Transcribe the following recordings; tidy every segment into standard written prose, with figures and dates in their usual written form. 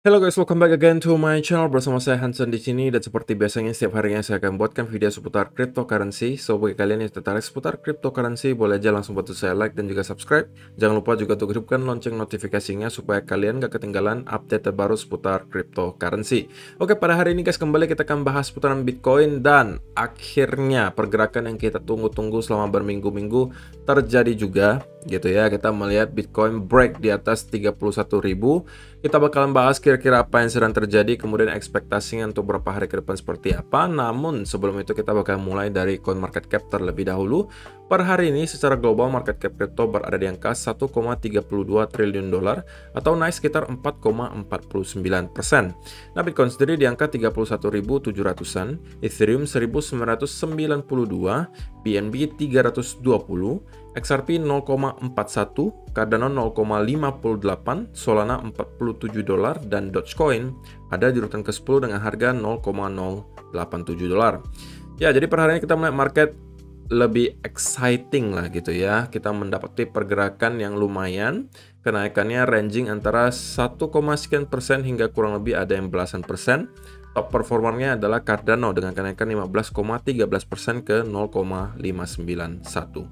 Hello guys, welcome back again to my channel. Bersama saya Hansen di sini, dan seperti biasanya setiap harinya saya akan buatkan video seputar cryptocurrency. So bagi kalian yang tertarik seputar cryptocurrency, boleh aja langsung bantu saya like dan juga subscribe. Jangan lupa juga untuk hidupkan lonceng notifikasinya supaya kalian gak ketinggalan update terbaru seputar cryptocurrency. Oke, pada hari ini guys, kembali kita akan bahas seputaran Bitcoin, dan akhirnya pergerakan yang kita tunggu-tunggu selama berminggu-minggu terjadi juga gitu ya. Kita melihat Bitcoin break di atas 31.000. Kita bakalan bahas kira-kira apa yang sedang terjadi, kemudian ekspektasinya untuk beberapa hari ke depan seperti apa. Namun sebelum itu kita bakal mulai dari CoinMarketCap terlebih dahulu. Per hari ini secara global market cap crypto berada di angka 1,32 triliun dolar atau naik sekitar 4,49%. Nah, Bitcoin sendiri di angka 31.700-an, Ethereum 1.992, BNB 320, XRP 0,41, Cardano 0,58, Solana 47 dolar, dan Dogecoin ada di urutan ke-10 dengan harga 0,087 dolar. Ya, jadi per hari ini kita melihat market lebih exciting lah gitu ya. Kita mendapati pergerakan yang lumayan, kenaikannya ranging antara 1,sekian% hingga kurang lebih ada yang belasan persen. Top performernya adalah Cardano dengan kenaikan 15,13% ke 0,591.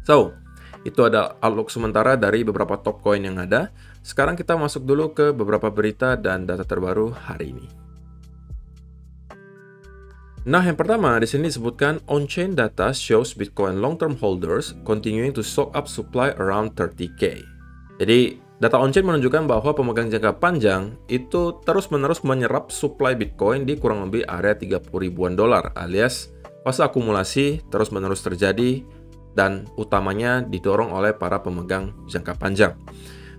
So, itu ada outlook sementara dari beberapa top coin yang ada. Sekarang kita masuk dulu ke beberapa berita dan data terbaru hari ini. Nah, yang pertama di sini disebutkan on-chain data shows Bitcoin long-term holders continuing to soak up supply around 30K. Jadi, data on-chain menunjukkan bahwa pemegang jangka panjang itu terus-menerus menyerap supply Bitcoin di kurang lebih area 30 ribuan dolar, alias fase akumulasi terus-menerus terjadi dan utamanya didorong oleh para pemegang jangka panjang.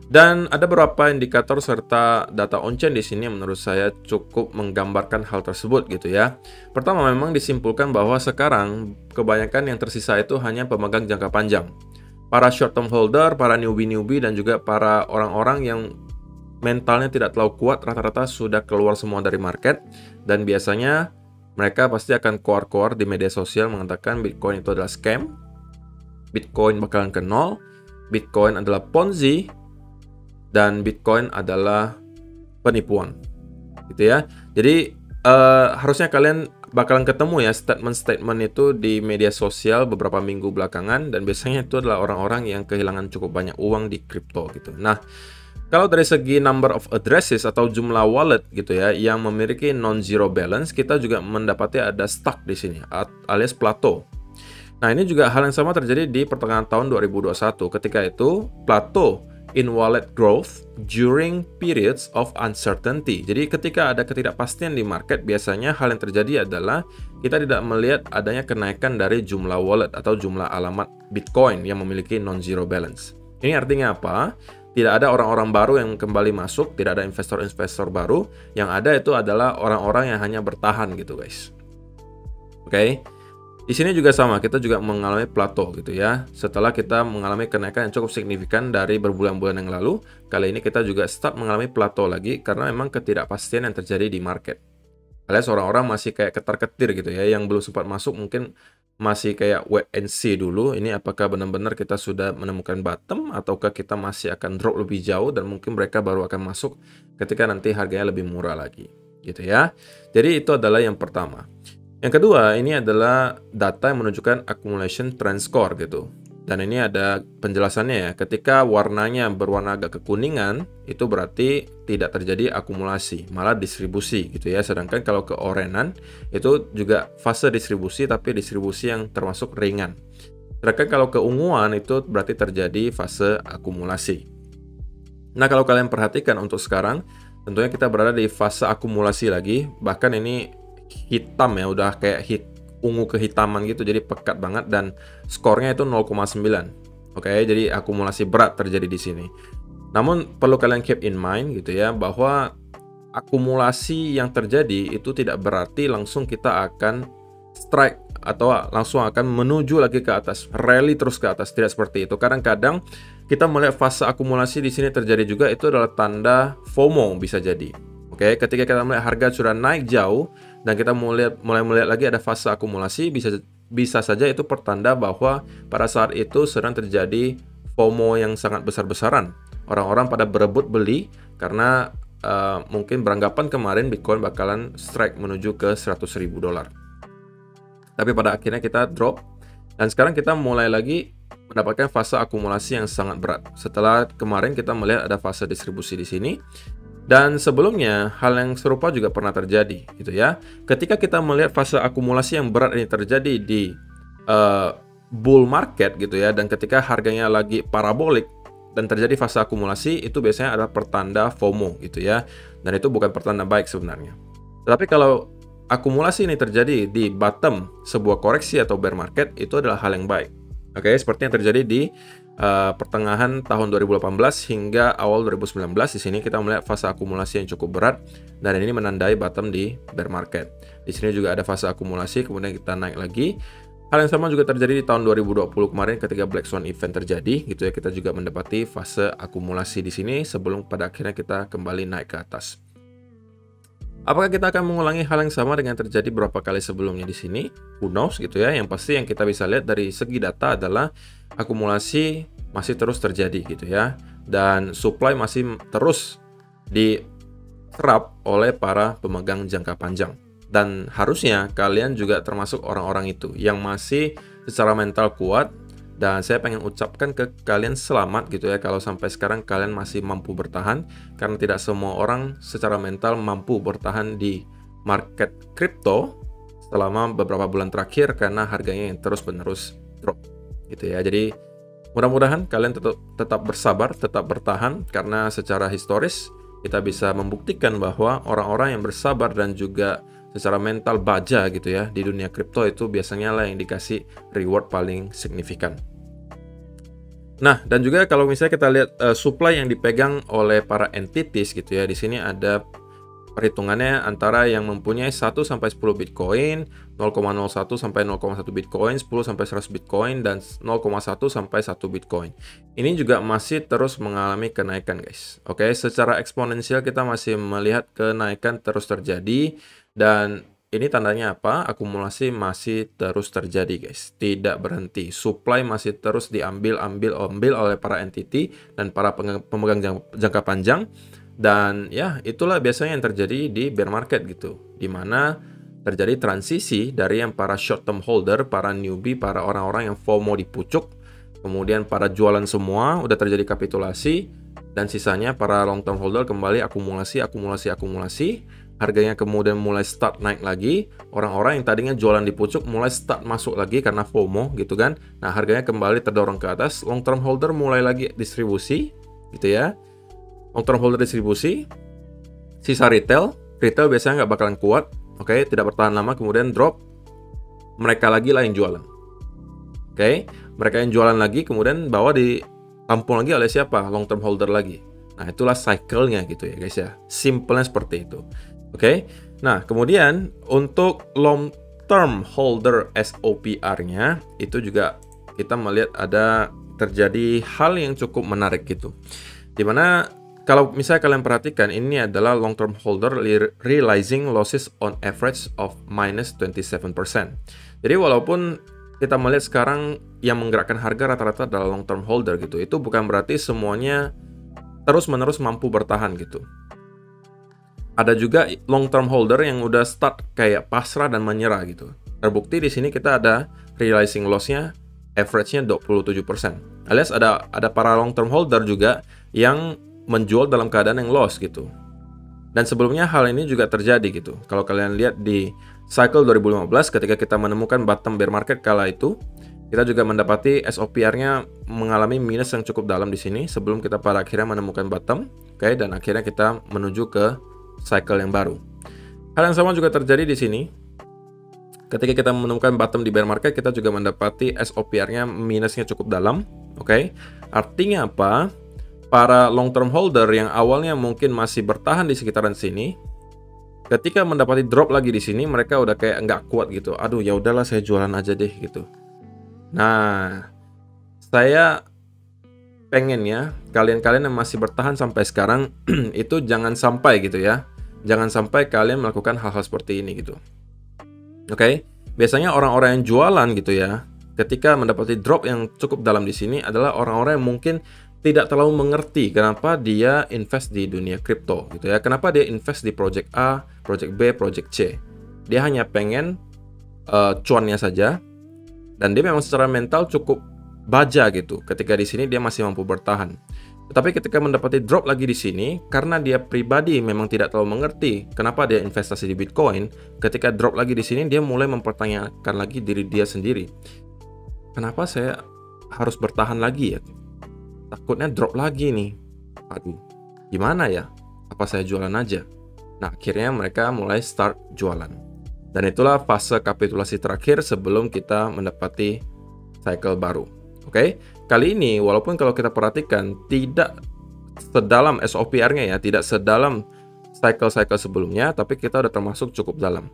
Dan ada beberapa indikator serta data on-chain di sini yang menurut saya cukup menggambarkan hal tersebut gitu ya. Pertama, memang disimpulkan bahwa sekarang kebanyakan yang tersisa itu hanya pemegang jangka panjang. Para short-term holder, para newbie-newbie, dan juga para orang-orang yang mentalnya tidak terlalu kuat rata-rata sudah keluar semua dari market, dan biasanya mereka pasti akan keluar-keluar di media sosial mengatakan Bitcoin itu adalah scam, Bitcoin bakalan ke nol, Bitcoin adalah Ponzi, dan Bitcoin adalah penipuan, gitu ya. Jadi harusnya kalian bakalan ketemu ya statement-statement itu di media sosial beberapa minggu belakangan, dan biasanya itu adalah orang-orang yang kehilangan cukup banyak uang di kripto gitu. Nah, kalau dari segi number of addresses atau jumlah wallet gitu ya yang memiliki non-zero balance, kita juga mendapati ada stuck di sini alias plateau. Nah, ini juga hal yang sama terjadi di pertengahan tahun 2021. Ketika itu, plateau in wallet growth during periods of uncertainty. Jadi ketika ada ketidakpastian di market, biasanya hal yang terjadi adalah kita tidak melihat adanya kenaikan dari jumlah wallet atau jumlah alamat Bitcoin yang memiliki non-zero balance. Ini artinya apa? Tidak ada orang-orang baru yang kembali masuk, tidak ada investor-investor baru. Yang ada itu adalah orang-orang yang hanya bertahan gitu guys. Oke. Di sini juga sama, kita juga mengalami plateau gitu ya. Setelah kita mengalami kenaikan yang cukup signifikan dari berbulan-bulan yang lalu, kali ini kita juga start mengalami plateau lagi karena memang ketidakpastian yang terjadi di market. Alias orang-orang masih kayak ketar-ketir gitu ya, yang belum sempat masuk mungkin masih kayak wait and see dulu. Ini apakah benar-benar kita sudah menemukan bottom ataukah kita masih akan drop lebih jauh dan mungkin mereka baru akan masuk ketika nanti harganya lebih murah lagi gitu ya. Jadi itu adalah yang pertama. Yang kedua, ini adalah data yang menunjukkan accumulation trend score gitu. Dan ini ada penjelasannya ya. Ketika warnanya berwarna agak kekuningan, itu berarti tidak terjadi akumulasi, malah distribusi gitu ya. Sedangkan kalau keorenan, itu juga fase distribusi tapi distribusi yang termasuk ringan. Sedangkan kalau keunguan, itu berarti terjadi fase akumulasi. Nah, kalau kalian perhatikan untuk sekarang, tentunya kita berada di fase akumulasi lagi. Bahkan ini hitam ya, udah kayak ungu kehitaman gitu, jadi pekat banget, dan skornya itu 0,9. Oke, jadi akumulasi berat terjadi di sini. Namun perlu kalian keep in mind gitu ya, bahwa akumulasi yang terjadi itu tidak berarti langsung kita akan strike atau langsung akan menuju lagi ke atas, rally terus ke atas. Tidak seperti itu. Kadang-kadang kita melihat fase akumulasi di sini terjadi juga, itu adalah tanda FOMO bisa jadi. Oke, ketika kita melihat harga sudah naik jauh dan kita mulai melihat lagi ada fase akumulasi, bisa saja itu pertanda bahwa pada saat itu sedang terjadi FOMO yang sangat besar-besaran. Orang-orang pada berebut beli karena mungkin beranggapan kemarin Bitcoin bakalan strike menuju ke $100.000. Tapi pada akhirnya kita drop, dan sekarang kita mulai lagi mendapatkan fase akumulasi yang sangat berat. Setelah kemarin kita melihat ada fase distribusi di sini, dan sebelumnya hal yang serupa juga pernah terjadi, gitu ya. Ketika kita melihat fase akumulasi yang berat ini terjadi di bull market, gitu ya, dan ketika harganya lagi parabolik dan terjadi fase akumulasi, itu biasanya adalah pertanda FOMO, gitu ya. Dan itu bukan pertanda baik sebenarnya. Tetapi kalau akumulasi ini terjadi di bottom sebuah koreksi atau bear market, itu adalah hal yang baik. Oke, seperti yang terjadi di pertengahan tahun 2018 hingga awal 2019. Di sini kita melihat fase akumulasi yang cukup berat, dan ini menandai bottom di bear market. Di sini juga ada fase akumulasi, kemudian kita naik lagi. Hal yang sama juga terjadi di tahun 2020 kemarin ketika Black Swan event terjadi, gitu ya. Kita juga mendapati fase akumulasi di sini sebelum pada akhirnya kita kembali naik ke atas. Apakah kita akan mengulangi hal yang sama dengan terjadi beberapa kali sebelumnya di sini? Who knows, gitu ya. Yang pasti yang kita bisa lihat dari segi data adalah akumulasi masih terus terjadi, gitu ya. Dan supply masih terus diserap oleh para pemegang jangka panjang. Dan harusnya kalian juga termasuk orang-orang itu yang masih secara mental kuat. Dan saya pengen ucapkan ke kalian selamat, gitu ya, kalau sampai sekarang kalian masih mampu bertahan, karena tidak semua orang secara mental mampu bertahan di market kripto selama beberapa bulan terakhir karena harganya yang terus-menerus drop, gitu ya. Jadi mudah-mudahan kalian tetap bersabar, tetap bertahan, karena secara historis kita bisa membuktikan bahwa orang-orang yang bersabar dan juga secara mental baja, gitu ya, di dunia kripto itu biasanya lah yang dikasih reward paling signifikan. Nah, dan juga kalau misalnya kita lihat supply yang dipegang oleh para entities, gitu ya, di sini ada perhitungannya antara yang mempunyai 1 sampai 10 Bitcoin, 0,01 sampai 0,1 Bitcoin, 10 sampai 100 Bitcoin, dan 0,1 sampai 1 Bitcoin. Ini juga masih terus mengalami kenaikan, guys. Oke, secara eksponensial kita masih melihat kenaikan terus terjadi. Dan ini tandanya apa? Akumulasi masih terus terjadi, guys. Tidak berhenti. Supply masih terus diambil oleh para entity dan para pemegang jangka panjang. Dan ya, itulah biasanya yang terjadi di bear market, gitu. Dimana terjadi transisi dari yang para short term holder, para newbie, para orang-orang yang FOMO dipucuk. Kemudian para jualan semua, udah terjadi kapitulasi. Dan sisanya para long term holder kembali akumulasi. Harganya kemudian mulai start naik lagi. Orang-orang yang tadinya jualan di pucuk mulai start masuk lagi karena FOMO, gitu kan. Nah, harganya kembali terdorong ke atas. Long term holder mulai lagi distribusi, gitu ya. Long term holder distribusi. Sisa retail biasanya nggak bakalan kuat. Oke, tidak bertahan lama, kemudian drop. Mereka lagi lah yang jualan. Oke, mereka yang jualan lagi kemudian ditampung lagi oleh siapa? Long term holder lagi. Nah, itulah cycle-nya, gitu ya, guys ya. Simpelnya seperti itu. Oke, nah kemudian untuk long term holder SOPR-nya itu juga kita melihat ada terjadi hal yang cukup menarik, gitu. Dimana kalau misalnya kalian perhatikan, ini adalah long term holder realizing losses on average of minus 27%. Jadi walaupun kita melihat sekarang yang menggerakkan harga rata-rata adalah long term holder, gitu, itu bukan berarti semuanya terus-menerus mampu bertahan, gitu. Ada juga long term holder yang udah start kayak pasrah dan menyerah, gitu. Terbukti di sini kita ada realizing loss-nya average-nya 27%. Alias ada para long term holder juga yang menjual dalam keadaan yang loss, gitu. Dan sebelumnya hal ini juga terjadi, gitu. Kalau kalian lihat di cycle 2015 ketika kita menemukan bottom bear market kala itu, kita juga mendapati SOPR-nya mengalami minus yang cukup dalam di sini sebelum kita pada akhirnya menemukan bottom, oke, dan akhirnya kita menuju ke cycle yang baru. Hal yang sama juga terjadi di sini. Ketika kita menemukan bottom di bear market, kita juga mendapati SOPR-nya minusnya cukup dalam, oke. Artinya apa? Para long term holder yang awalnya mungkin masih bertahan di sekitaran sini, ketika mendapati drop lagi di sini, mereka udah kayak nggak kuat, gitu. Aduh, ya udahlah, saya jualan aja deh, gitu. Nah, saya pengen ya kalian-kalian yang masih bertahan sampai sekarang itu jangan sampai, gitu ya. Jangan sampai kalian melakukan hal-hal seperti ini, gitu. Oke, biasanya orang-orang yang jualan, gitu ya, ketika mendapati drop yang cukup dalam di sini adalah orang-orang yang mungkin tidak terlalu mengerti kenapa dia invest di dunia kripto gitu ya. Kenapa dia invest di project A, project B, project C. Dia hanya pengen cuannya saja, dan dia memang secara mental cukup baja gitu. Ketika di sini dia masih mampu bertahan. Tetapi ketika mendapati drop lagi di sini, karena dia pribadi memang tidak terlalu mengerti kenapa dia investasi di Bitcoin, ketika drop lagi di sini dia mulai mempertanyakan lagi diri dia sendiri. Kenapa saya harus bertahan lagi ya? Takutnya drop lagi nih. Aduh, gimana ya? Apa saya jualan aja? Nah, akhirnya mereka mulai start jualan. Dan itulah fase kapitulasi terakhir sebelum kita mendapati cycle baru. Oke, kali ini walaupun kalau kita perhatikan tidak sedalam SOPR-nya ya, tidak sedalam cycle-cycle sebelumnya, tapi kita udah termasuk cukup dalam.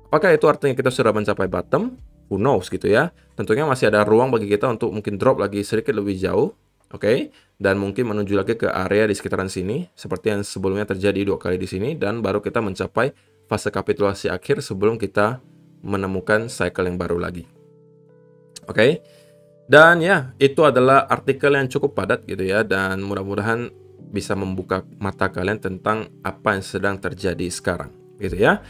Apakah itu artinya kita sudah mencapai bottom? Who knows gitu ya. Tentunya masih ada ruang bagi kita untuk mungkin drop lagi sedikit lebih jauh. Oke, dan mungkin menuju lagi ke area di sekitaran sini, seperti yang sebelumnya terjadi 2 kali di sini, dan baru kita mencapai fase kapitulasi akhir sebelum kita menemukan cycle yang baru lagi. Oke, dan ya, itu adalah artikel yang cukup padat gitu ya, dan mudah-mudahan bisa membuka mata kalian tentang apa yang sedang terjadi sekarang, gitu ya.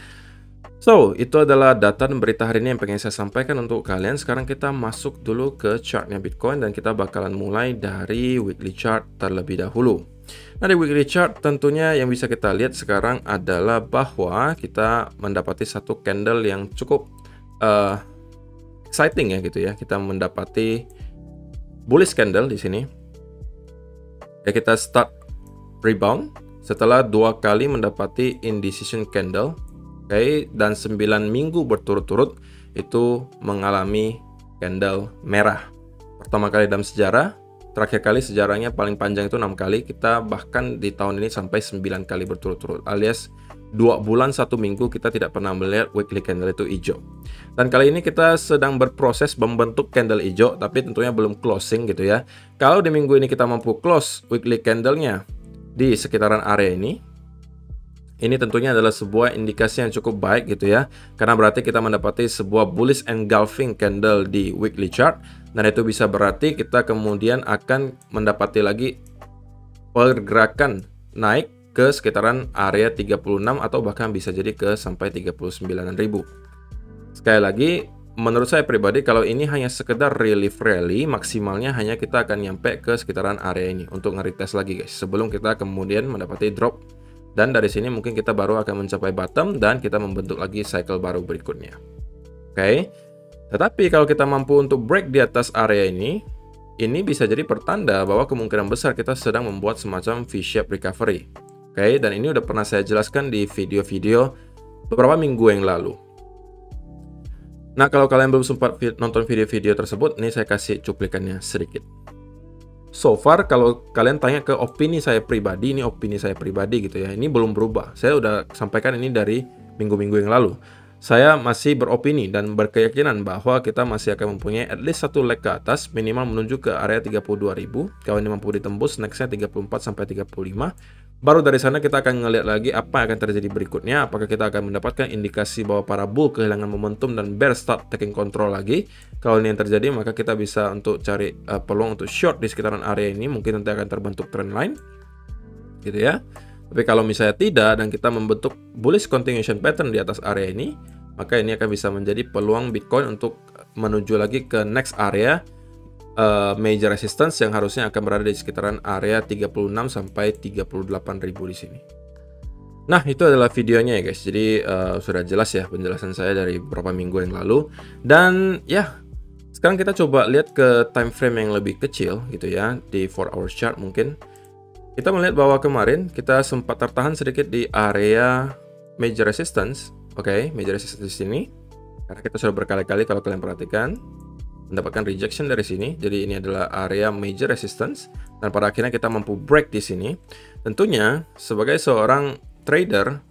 So, itu adalah data dan berita hari ini yang pengen saya sampaikan untuk kalian. Sekarang kita masuk dulu ke chartnya Bitcoin dan kita bakalan mulai dari weekly chart terlebih dahulu. Nah, di weekly chart tentunya yang bisa kita lihat sekarang adalah bahwa kita mendapati satu candle yang cukup exciting ya gitu ya. Kita mendapati bullish candle di sini. Ya, kita start rebound setelah 2 kali mendapati indecision candle. Oke, dan 9 minggu berturut-turut itu mengalami candle merah. Pertama kali dalam sejarah, terakhir kali sejarahnya paling panjang itu 6 kali. Kita bahkan di tahun ini sampai 9 kali berturut-turut, alias 2 bulan 1 minggu kita tidak pernah melihat weekly candle itu hijau. Dan kali ini kita sedang berproses membentuk candle hijau, tapi tentunya belum closing gitu ya. Kalau di minggu ini kita mampu close weekly candle-nya di sekitaran area ini tentunya adalah sebuah indikasi yang cukup baik gitu ya, karena berarti kita mendapati sebuah bullish engulfing candle di weekly chart, dan itu bisa berarti kita kemudian akan mendapati lagi pergerakan naik ke sekitaran area 36 atau bahkan bisa jadi ke sampai 39.000. Sekali lagi, menurut saya pribadi kalau ini hanya sekedar relief rally, maksimalnya hanya kita akan nyampe ke sekitaran area ini untuk nge-retest lagi guys, sebelum kita kemudian mendapati drop. Dan dari sini mungkin kita baru akan mencapai bottom dan kita membentuk lagi cycle baru berikutnya. Oke. Tetapi kalau kita mampu untuk break di atas area ini bisa jadi pertanda bahwa kemungkinan besar kita sedang membuat semacam V-shape recovery. Oke, dan ini udah pernah saya jelaskan di video-video beberapa minggu yang lalu. Nah, kalau kalian belum sempat nonton video-video tersebut, ini saya kasih cuplikannya sedikit. So far, kalau kalian tanya ke opini saya pribadi, ini opini saya pribadi gitu ya, ini belum berubah. Saya udah sampaikan ini dari minggu-minggu yang lalu. Saya masih beropini dan berkeyakinan bahwa kita masih akan mempunyai at least satu leg ke atas, minimal menuju ke area 32.000. Kalau ini mampu ditembus, nextnya 34-35. Baru dari sana kita akan ngelihat lagi apa yang akan terjadi berikutnya. Apakah kita akan mendapatkan indikasi bahwa para bull kehilangan momentum dan bear start taking control lagi. Kalau ini yang terjadi, maka kita bisa untuk cari peluang untuk short di sekitaran area ini. Mungkin nanti akan terbentuk trend line, gitu ya. Tapi kalau misalnya tidak dan kita membentuk bullish continuation pattern di atas area ini, maka ini akan bisa menjadi peluang Bitcoin untuk menuju lagi ke next area major resistance yang harusnya akan berada di sekitaran area 36 sampai 38.000 di sini. Nah, itu adalah videonya ya guys. Jadi sudah jelas ya penjelasan saya dari beberapa minggu yang lalu. Dan ya, sekarang kita coba lihat ke time frame yang lebih kecil gitu ya, di 4 hour chart mungkin. Kita melihat bahwa kemarin kita sempat tertahan sedikit di area major resistance. Oke, major resistance di sini. Karena kita sudah berkali-kali kalau kalian perhatikan mendapatkan rejection dari sini. Jadi ini adalah area major resistance dan pada akhirnya kita mampu break di sini. Tentunya sebagai seorang trader,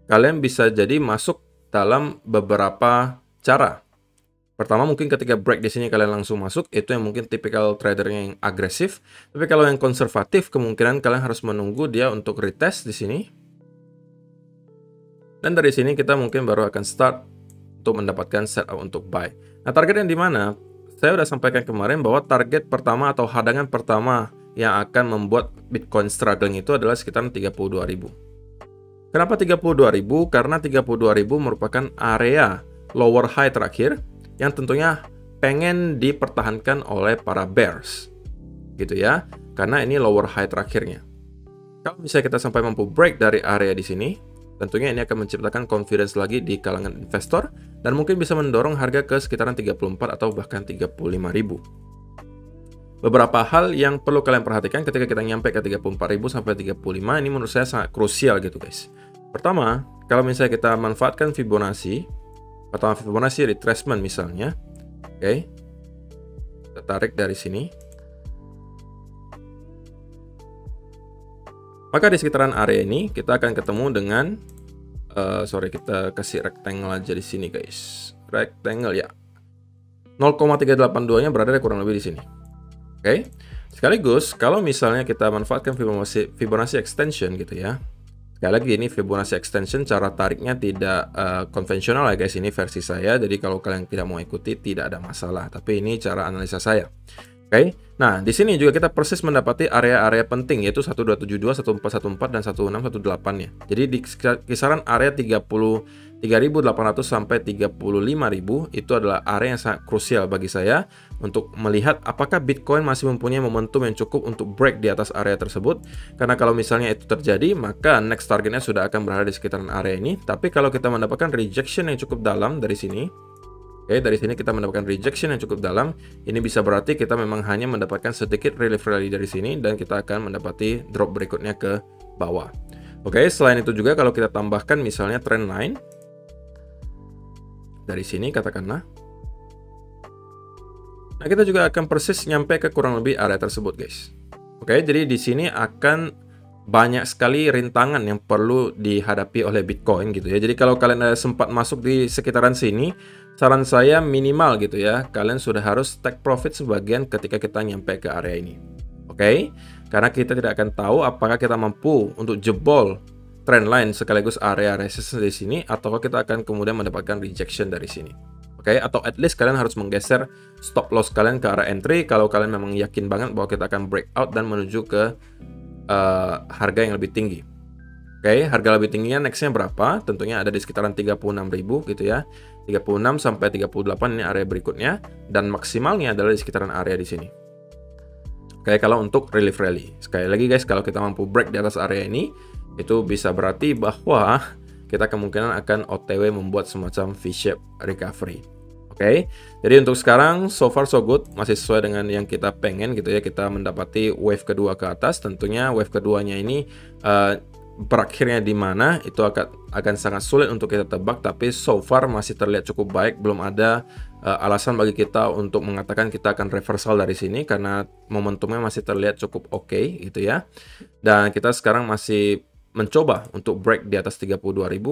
kalian bisa jadi masuk dalam beberapa cara. Pertama, mungkin ketika break di sini kalian langsung masuk, itu yang mungkin tipikal tradernya yang agresif. Tapi kalau yang konservatif, kemungkinan kalian harus menunggu dia untuk retest di sini. Dan dari sini kita mungkin baru akan start untuk mendapatkan setup untuk buy. Nah, targetnya di mana? Saya udah sampaikan kemarin bahwa target pertama atau hadangan pertama yang akan membuat Bitcoin struggling itu adalah sekitaran 32.000. Kenapa 32.000? Karena 32.000 merupakan area lower high terakhir yang tentunya pengen dipertahankan oleh para bears. Gitu ya. Karena ini lower high terakhirnya. Kalau misalnya kita sampai mampu break dari area di sini, tentunya ini akan menciptakan confidence lagi di kalangan investor dan mungkin bisa mendorong harga ke sekitaran 34 atau bahkan 35.000. Beberapa hal yang perlu kalian perhatikan ketika kita nyampe ke 34.000 sampai 35 ini menurut saya sangat krusial gitu guys. Pertama, kalau misalnya kita manfaatkan Fibonacci retracement misalnya, oke. Kita tarik dari sini. Maka di sekitaran area ini kita akan ketemu dengan kita kasih rectangle aja di sini guys. Rectangle ya. 0,382-nya berada kurang lebih di sini. Oke. Sekaligus kalau misalnya kita manfaatkan Fibonacci extension gitu ya. Sekali lagi ini Fibonacci extension cara tariknya tidak konvensional ya guys, ini versi saya. Jadi kalau kalian tidak mau ikuti tidak ada masalah, tapi ini cara analisa saya. Oke. Nah, di sini juga kita persis mendapati area-area penting yaitu 1272, 1414 dan 1618-nya. Jadi di kisaran area 33.800 sampai 35.000 itu adalah area yang sangat krusial bagi saya untuk melihat apakah Bitcoin masih mempunyai momentum yang cukup untuk break di atas area tersebut. Karena kalau misalnya itu terjadi, maka next targetnya sudah akan berada di sekitaran area ini. Tapi kalau kita mendapatkan rejection yang cukup dalam dari sini, oke, dari sini kita mendapatkan rejection yang cukup dalam. Ini bisa berarti kita memang hanya mendapatkan sedikit relief rally dari sini dan kita akan mendapati drop berikutnya ke bawah. Oke, selain itu juga kalau kita tambahkan misalnya trend line dari sini katakanlah. Nah, kita juga akan persis nyampe ke kurang lebih area tersebut, guys. Oke, jadi di sini akan banyak sekali rintangan yang perlu dihadapi oleh Bitcoin gitu ya. Jadi kalau kalian sempat masuk di sekitaran sini, saran saya minimal gitu ya, kalian sudah harus take profit sebagian ketika kita nyampe ke area ini. Oke? Karena kita tidak akan tahu apakah kita mampu untuk jebol trend line sekaligus area resistance di sini atau kita akan kemudian mendapatkan rejection dari sini. Oke, atau at least kalian harus menggeser stop loss kalian ke arah entry kalau kalian memang yakin banget bahwa kita akan breakout dan menuju ke harga yang lebih tinggi. Oke, harga lebih tingginya nextnya berapa? Tentunya ada di sekitaran 36.000 gitu ya. 36 sampai 38 ini area berikutnya dan maksimalnya adalah di sekitaran area di sini. Oke, kalau untuk relief rally. Sekali lagi guys, kalau kita mampu break di atas area ini, itu bisa berarti bahwa kita kemungkinan akan OTW membuat semacam V-shape recovery. Oke, jadi untuk sekarang so far so good, masih sesuai dengan yang kita pengen gitu ya. Kita mendapati wave kedua ke atas. Tentunya wave keduanya ini berakhirnya di mana itu akan sangat sulit untuk kita tebak. Tapi so far masih terlihat cukup baik. Belum ada alasan bagi kita untuk mengatakan kita akan reversal dari sini karena momentumnya masih terlihat cukup oke gitu ya. Dan kita sekarang masih mencoba untuk break di atas 32.000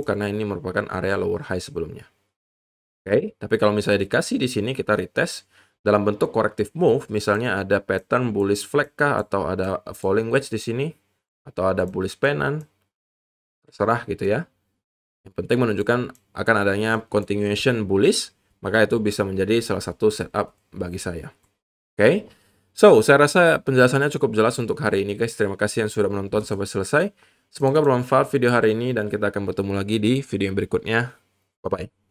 karena ini merupakan area lower high sebelumnya. Oke, tapi kalau misalnya dikasih di sini kita retest dalam bentuk corrective move, misalnya ada pattern bullish flag kah atau ada falling wedge di sini atau ada bullish pennant, terserah gitu ya. Yang penting menunjukkan akan adanya continuation bullish, maka itu bisa menjadi salah satu setup bagi saya. Oke. So, saya rasa penjelasannya cukup jelas untuk hari ini guys. Terima kasih yang sudah menonton sampai selesai. Semoga bermanfaat video hari ini dan kita akan bertemu lagi di video yang berikutnya. Bye-bye.